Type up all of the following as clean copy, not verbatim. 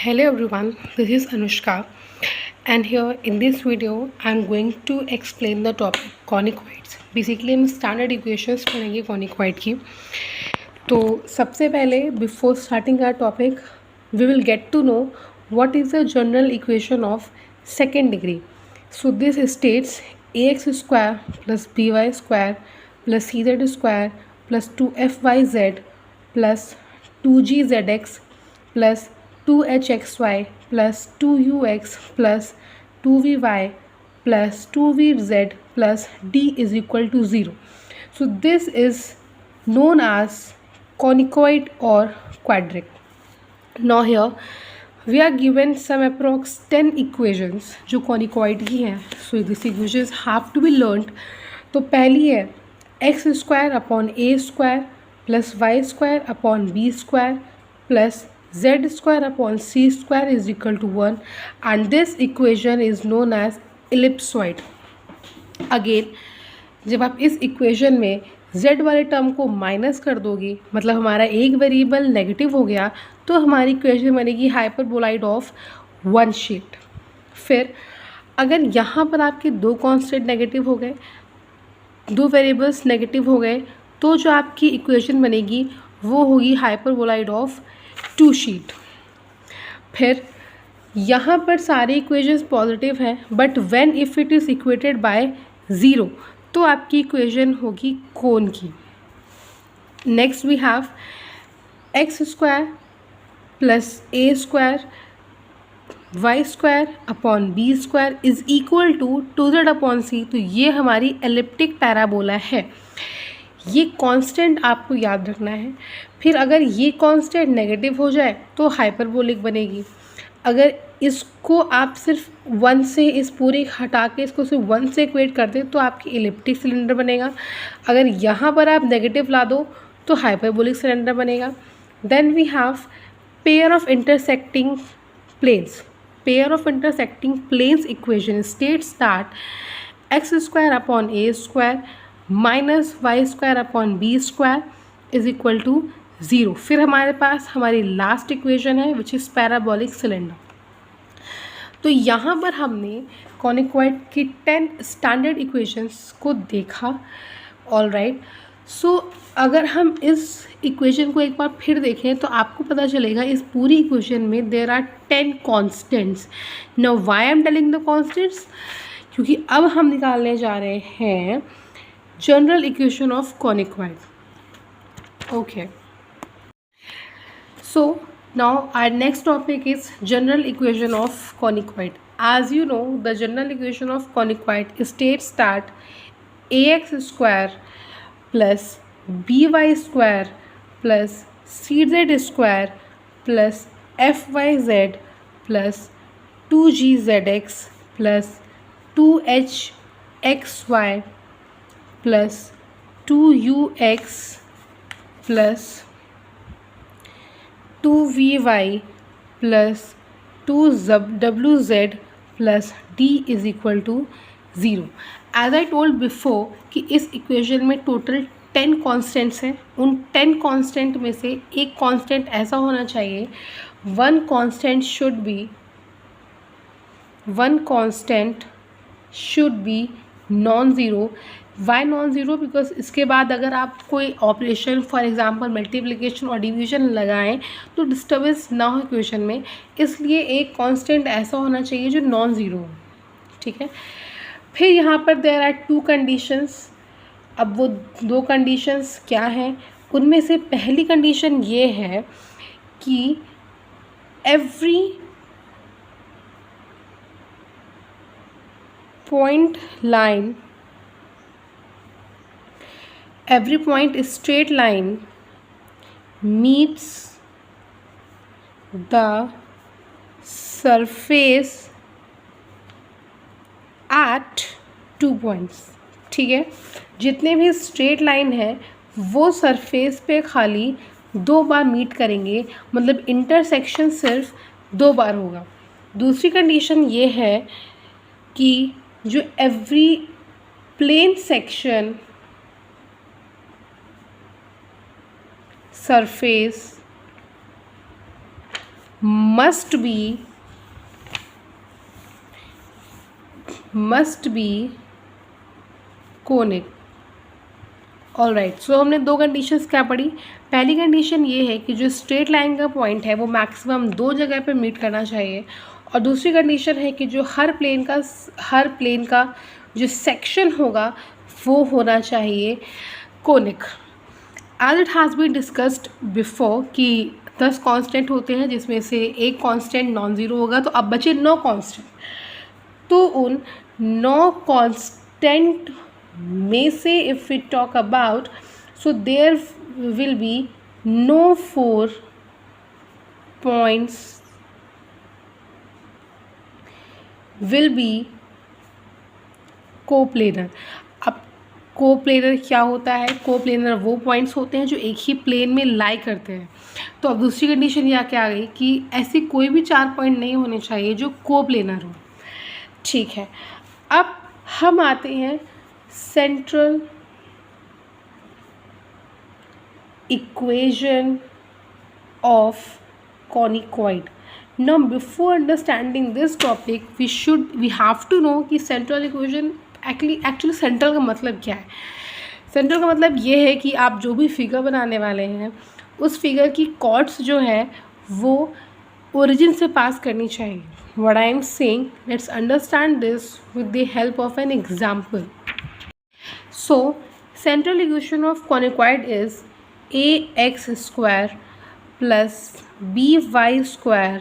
Hello everyone, this is Anushka, and here in this video I am going to explain the topic conicoids. Basically हम standard equations पढ़ेंगे conicoid की. तो सबसे पहले before starting our topic we will get to know what is the general equation of second degree. So this states ax square plus by square plus cz square plus 2fyz plus 2gzx plus 2hxy plus 2ux plus 2vy plus 2vz plus d is equal to 0. So this is known as conicoid or quadric. Now here we are given some approx 10 equations जो conicoid की हैं. So these equations have to be learned. तो पहली है x square upon a square plus y square upon b square plus z square upon c square is equal to 1, and this equation is known as ellipsoid. Again जब आप इस equation में z वाले term को minus कर दोगे, मतलब हमारा एक वेरिएबल नेगेटिव हो गया, तो हमारी इक्वेशन बनेगी हाइपरबोलाइड ऑफ वन शीट. फिर अगर यहाँ पर आपके दो कांस्टेंट नेगेटिव हो गए, दो वेरिएबल्स नेगेटिव हो गए, तो जो आपकी इक्वेशन बनेगी वो होगी हाइपरबोलाइड ऑफ टू शीट. फिर यहाँ पर सारे इक्वेशंस पॉजिटिव हैं, but when if it is equated by zero तो आपकी इक्वेशन होगी कोन की. Next we have x square plus a square y square upon b square is equal to 2z upon c. तो ये हमारी elliptic parabola है. ये constant आपको याद रखना है. फिर अगर ये कांस्टेंट नेगेटिव हो जाए तो हाइपरबोलिक बनेगी. अगर इसको आप सिर्फ वन से, इस पूरे हटा के इसको सिर्फ वन से इक्वेट कर दें तो आपकी इलिप्टिक सिलेंडर बनेगा. अगर यहाँ पर आप नेगेटिव ला दो तो हाइपरबोलिक सिलेंडर बनेगा. Then we have pair of intersecting planes. Pair of intersecting planes equation states that x square upon a square minus y square upon b square is equal to 0. फिर हमारे पास हमारी last equation है which is parabolic cylinder. तो यहाँ पर हमने conicoid की 10 standard equations को देखा. All right. सो अगर हम इस इक्वेशन को एक बार फिर देखें तो आपको पता चलेगा इस पूरी इक्वेशन में there are 10 constants. Now why I am telling the constants, क्योंकि अब हम निकालने जा रहे हैं general equation of conicoid. Okay. So now our next topic is general equation of conicoid. As you know, the general equation of conicoid states that ax square plus by square plus cz square plus fyz plus 2gzx plus 2hxy plus 2ux plus 2vy plus 2wz plus d is equal to 0. As I told before कि इस equation में total 10 constants हैं. उन 10 constant में से एक constant ऐसा होना चाहिए, one constant should be non zero. Why non zero? Because इसके बाद अगर आप कोई ऑपरेशन फॉर एग्जांपल मल्टीप्लिकेशन और डिवीजन लगाएं तो डिस्टर्बेंस ना हो इक्वेशन में. इसलिए एक कांस्टेंट ऐसा होना चाहिए जो नॉन ज़ीरो हो. ठीक है. फिर यहाँ पर देयर आर 2 कंडीशंस. अब वो 2 कंडीशंस क्या हैं? उनमें से पहली कंडीशन ये है कि every point straight line meets the surface at 2 points. ठीक है. जितने भी स्ट्रेट लाइन है वो सरफेस पे खाली 2 बार मीट करेंगे, मतलब इंटरसेक्शन सिर्फ 2 बार होगा. दूसरी कंडीशन ये है कि जो every plane section surface must be conic। All right, so हमने दो कंडीशंस क्या पढ़ी। पहली कंडीशन ये है कि जो स्ट्रेट लाइन का पॉइंट है वो मैक्सिमम दो जगह पे मीट करना चाहिए, और दूसरी कंडीशन है कि जो हर प्लेन का जो सेक्शन होगा वो होना चाहिए conic. As it has been discussed before कि 10 कांस्टेंट होते हैं जिसमें से एक कांस्टेंट नॉन ज़ीरो होगा, तो अब बचे 9 कांस्टेंट। तो उन 9 कांस्टेंट में से if we talk about, so there will be no 4 points will be coplanar. अब कोप्लेनर क्या होता है? कोप्लेनर वो पॉइंट्स होते हैं जो एक ही प्लेन में लाई करते हैं। तो अब दूसरी कंडीशन यहाँ क्या आ गई कि ऐसे कोई भी 4 पॉइंट नहीं होने चाहिए जो कोप्लेनर हो। ठीक है, अब हम आते हैं central equation of conicoid. Now before understanding this topic we have to know कि सेंट्रल इक्वेशन एक्चुअली सेंट्रल का मतलब क्या है। सेंट्रल का मतलब ये है कि आप जो भी फिगर बनाने वाले हैं उस फिगर की कॉर्ड्स जो है वो ओरिजिन से पास करनी चाहिए। What I am saying, let's understand this with the help of an example. So central equation of conicoid is ax square plus by square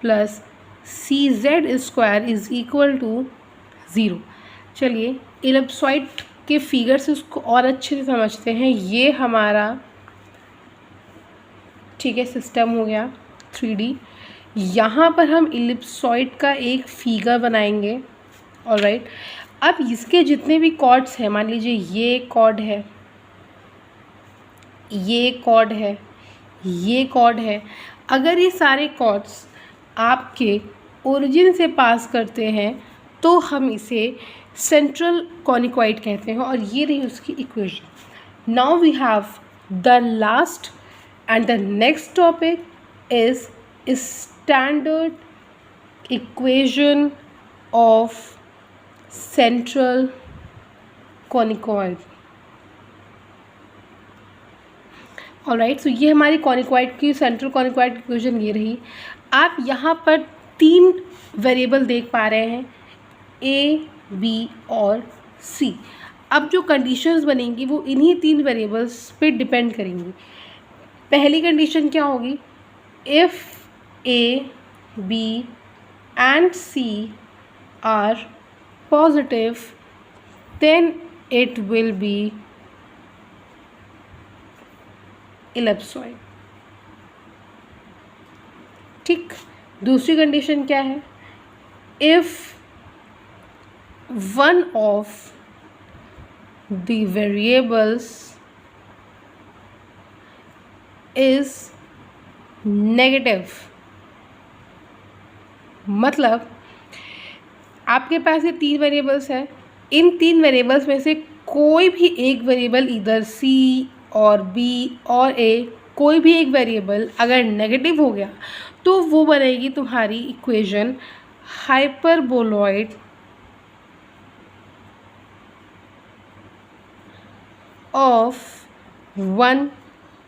plus c z square is equal to 0। चलिए ellipsoid के figure से उसको और अच्छे से समझते हैं। ये हमारा ठीक है सिस्टम हो गया 3D। यहाँ पर हम इलिप्सॉइड का एक फिगर बनाएंगे। ऑलराइट, अब इसके जितने भी कॉर्ड्स हैं, मान लीजिए ये कॉर्ड है, ये कॉर्ड है, ये कॉर्ड है, अगर ये सारे कॉर्ड्स आपके ओरिजिन से पास करते हैं तो हम इसे सेंट्रल कॉनिकॉइड कहते हैं, और ये रही उसकी equation. Now we have the last and the next topic is standard equation of central conicoid. All right, so ये हमारी कॉनिकॉइड की सेंट्रल कॉनिकॉइड इक्वेशन ये रही। आप यहाँ पर 3 वेरिएबल देख पा रहे हैं, ए, बी और सी। अब जो कंडीशंस बनेंगी वो इन्हीं 3 वेरिएबल्स पे डिपेंड करेंगी। पहली कंडीशन क्या होगी? If a, b and c are positive then it will be ellipsoid. ठीक, दूसरी कंडीशन क्या है? If one of the variables is negative, मतलब आपके पास ये 3 वेरिएबल्स हैं, इन 3 वेरिएबल्स में से कोई भी एक वेरिएबल, इधर सी और बी और ए, कोई भी एक वेरिएबल अगर नेगेटिव हो गया तो वो बनेगी तुम्हारी equation hyperboloid of one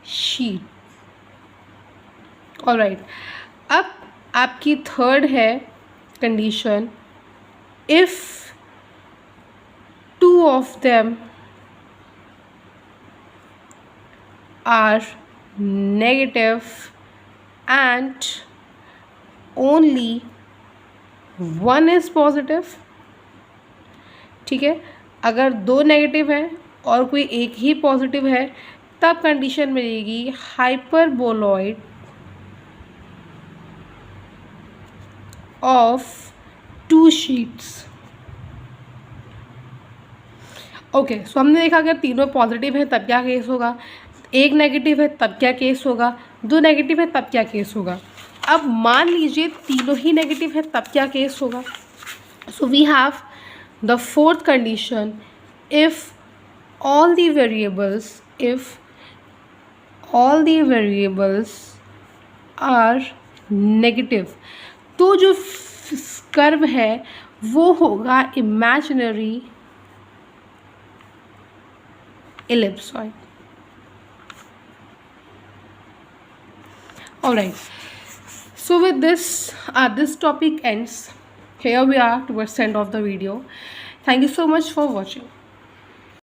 sheet. Alright, अब आपकी थर्ड है condition, if 2 of them are negative and only one is positive। ठीक है, अगर 2 नेगेटिव है और कोई एक ही पॉजिटिव है तब कंडीशन मिलेगी हाइपरबोलॉइड ऑफ 2 शीट्स। ओके, सो हमने देखा अगर तीनों पॉजिटिव है तब क्या केस होगा, एक नेगेटिव है तब क्या केस होगा, 2 नेगेटिव है तब क्या केस होगा। अब मान लीजिए तीनों ही नेगेटिव है तब क्या केस होगा। So we have the fourth condition, if all the variables are negative, तो जो कर्व है वो होगा imaginary ellipsoid. All right. So with this, this topic ends. Here we are towards the end of the video. Thank you so much for watching.